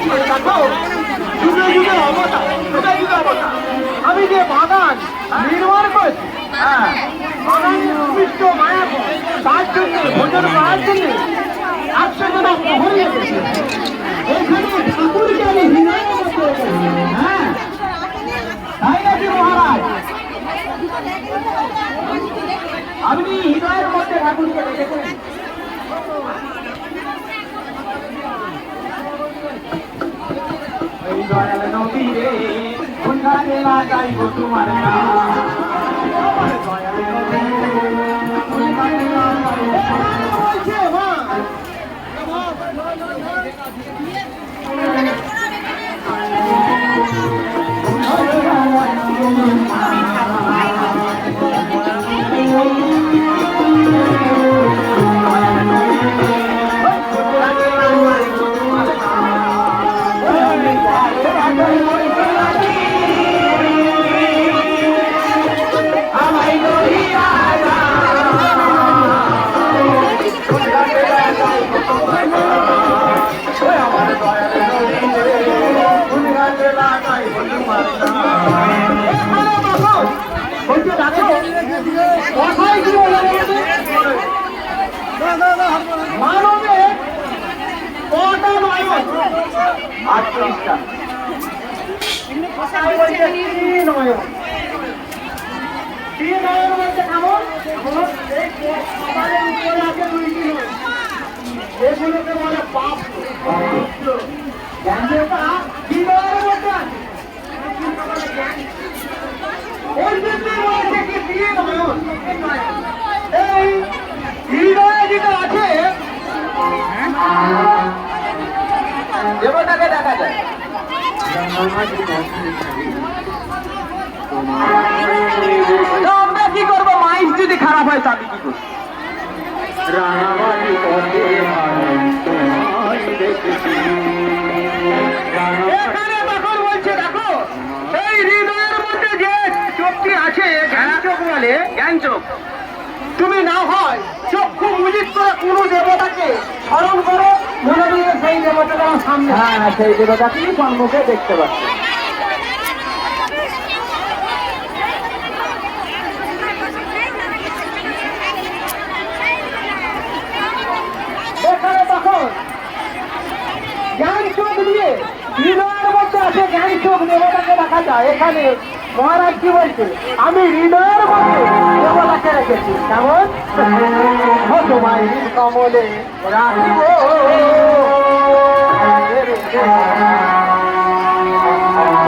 দিয়েছে দেখো, যুগে যুগে অবতার, যুগে যুগে অবতার। আমি যে বাগান নির্মাণ করেছি, হ্যাঁ, বাগান সৃষ্ট মায়া তার জন্য ভোজন করার জন্য 100 জনা প্রহরী এসেছে। এখানে ঠাকুরকে আমি হৃদয়ের মধ্যে রেখেছি। হ্যাঁ, তাই নাকি মহারাজ? আপনি হৃদয়ের মধ্যে ঠাকুরকে রেখেছেন? দয়াল নবী রে, কোন গানে লাগাইব তোমার নাম? দয়াল নবী রে, কোন গানে লাগাইব মানবে কটা নয়ন? 38টা। তিন নয়ন বলতে কেমন? এগুলোকে বলে পাপ। হৃদয়ের মধ্যে আছে, ওই জন্য বলেছে কি তিন নয়ন। এই হৃদয়ে যেটা আছে দেবতাকে দেখা যায়। আমরা কি করবো? মাইক যদি খারাপ হয় তাহলে কি করবো? এখানে তখন বলছে দেখো, এই হৃদয়ের মধ্যে যে চোখটি আছে, জ্ঞান চোখ বলে, জ্ঞান চোখ, তুমি না হয় চক্ষু মুজিত করে কোন দেবতাকে স্মরণ করো, মনে দিয়ে সেই দেবতাটা সামনে, হ্যাঁ, সেই দেবতাকে সম্মুখে দেখতে পাচ্ছি। এখানে তখন জ্ঞান চোখ দিয়ে হৃদয়ের মধ্যে আছে, জ্ঞান চোখ দেবতাকে দেখা যায়। এখানে মহারাজ কি বলছে? আমি হৃদয়ের মধ্যে দেবতাকে রেখেছি। কেমন? তোমায় কমলে রাখিব